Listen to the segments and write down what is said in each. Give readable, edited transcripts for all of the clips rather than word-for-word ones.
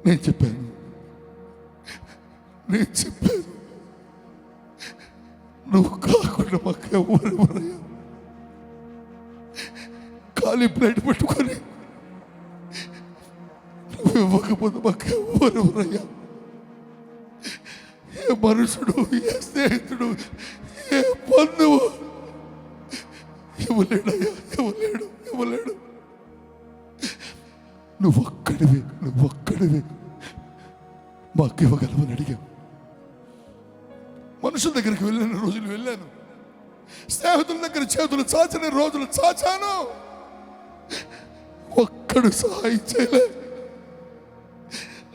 నేను చెప్పాను నువ్వు కాకుండా మాకెవరయ్యా? ఖాళీ ప్లేట్ పెట్టుకొని నువ్వు ఇవ్వకపోతే మాకెవరయ్యా? ఏ మనుషుడు, ఏ స్నేహితుడు, ఏ బంధువు ఇవ్వలేడయ్యా, ఇవ్వలేడు. నువ్వొక్కడివే మాకు ఇవ్వగలవని అడిగావు. మనుషుల దగ్గరికి వెళ్ళిన రోజులు వెళ్ళాను, స్నేహితుల దగ్గర చేతులు చాచిన రోజులు చాచాను. ఒక్కడు సహాయం చేయలే.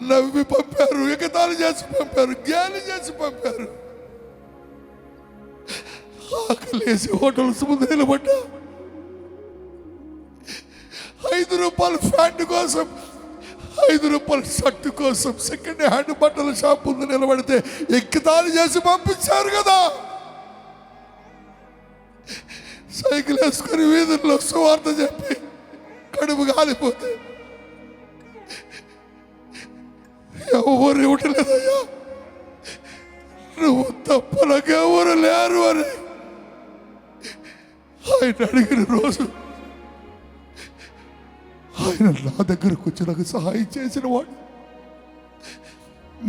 నవ్వి పంపారు, ఎగతాళి చేసి పంపారు, గ్యాలి చేసి పంపారు. ఆకలేసి హోటల్స్ ముందు నిలబడ్డా. 5 రూపాయల ఫ్యాంట్ కోసం, 5 రూపాయల షర్ట్ కోసం సెకండ్ హ్యాండ్ బట్టల షాప్ ముందు నిలబడితే ఎక్కతాళి చేసి పంపించారు కదా. సైకిల్ వేసుకొని వీధుల్లో సువార్త చెప్పి కడుపు కాలిపోతే ఎవరు ఇవ్వట్లేదయ్యా. నువ్వు తప్ప నాకెవరు లేరు అని ఆయన అడిగిన రోజు ఆయన నా దగ్గరకు వచ్చి నాకు సహాయం చేసిన వాడు.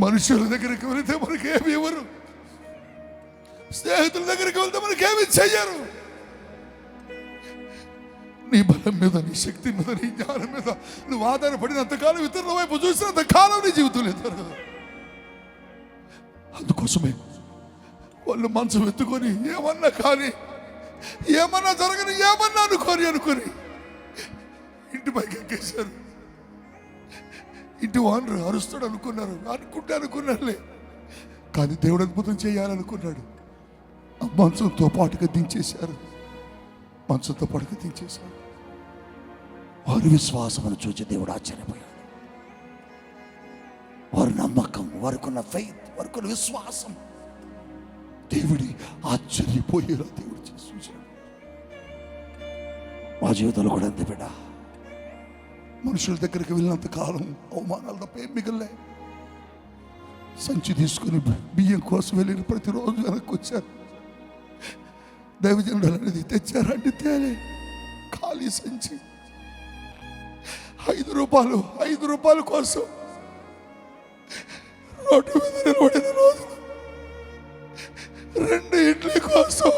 మనుషుల దగ్గరికి వెళితే మనకేమి ఇవ్వరు, స్నేహితుల దగ్గరికి వెళ్తే మనకేమి చెయ్యరు. నీ బలం మీద, నీ శక్తి మీద, నీ జ్ఞానం మీద నువ్వు ఆధారపడినంతకాలం, ఇతరుల వైపు చూసినంత కాలం నీ జీవితం లేదు కదా. అందుకోసమే వాళ్ళు మనసు ఎత్తుకొని ఏమన్నా కానీ, ఏమన్నా జరగని, ఏమన్నా అనుకొని ఇంటి పైకి ఎక్కేశారు. ఇంటి వానరు అరుస్తాడు అనుకున్నారులే, కానీ దేవుడు అద్భుతం చేయాలనుకున్నాడు. ఆ మంచంతో పాటుగా దించేశారు. వారి విశ్వాసమును చూసి దేవుడు ఆశ్చర్యపోయాడు. వారి నమ్మకం, వారికున్న ఫెయిత్, వారికున్న విశ్వాసం దేవుడి ఆశ్చర్యపోయేలా దేవుడు చేసి చూశాడు. మా జీవితంలో కూడా అంతే బిడ్డ. మనుషుల దగ్గరికి వెళ్ళినంత కాలం అవమానాలు తప్ప ఏం మిగలే. సంచి తీసుకుని బియ్యం కోసం వెళ్ళిన ప్రతిరోజు వెనక్కి వచ్చారు. దైవజనుడు అనేది తెచ్చారంటే తేలే ఖాళీ సంచి. 5 రూపాయల కోసం రోడ్డు మీద నిలబడిన రోజు, 2 ఇడ్లీ కోసం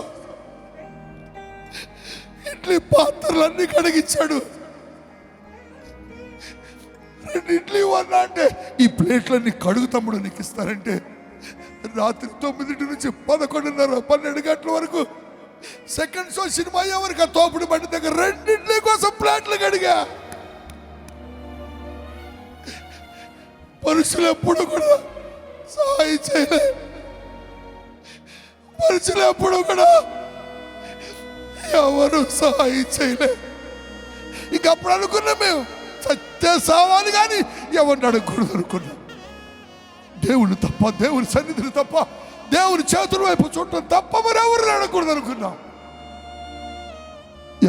ఇడ్లీ పాత్రలన్నీ కడిగించాడు. 2 ఇడ్లీ వన్నా అంటే ఈ ప్లేట్లన్నీ కడుగు తమ్ముడు నీకు ఇస్తారంటే రాత్రి 9 నుంచి 11:30, 12 గంటల వరకు సెకండ్ షో సినిమా అయ్యే వరకు ఆ తోపుడు బండి దగ్గర 2 ఇడ్లీ కోసం ప్లేట్లు కడిగా. మనుషులు ఎప్పుడు కూడా సహాయం చేయలే. ఎవరు సహాయం చేయలే. ఇంకప్పుడు అనుకున్నాం మేము సత్య సావాలి కానీ ఎవరిని అడగకూడదు అనుకున్నాం. దేవుని తప్ప, దేవుని సన్నిధిని తప్ప, దేవుని చేతుల వైపు చూడటం తప్ప మరి ఎవరిని అడగకూడదు అనుకున్నాం.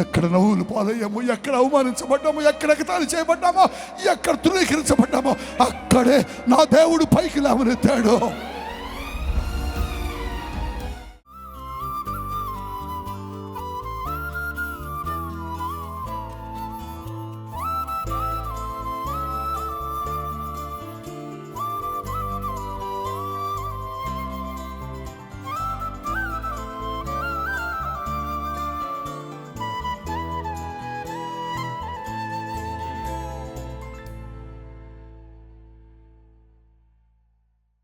ఎక్కడ నవ్వులు పాలయ్యామో, ఎక్కడ అవమానించబడ్డామో, ఎక్కడ ఎగతాళి చేయబడ్డామో, ఎక్కడ తృణీకరించబడ్డామో అక్కడే నా దేవుడు పైకి లేవనెత్తాడు.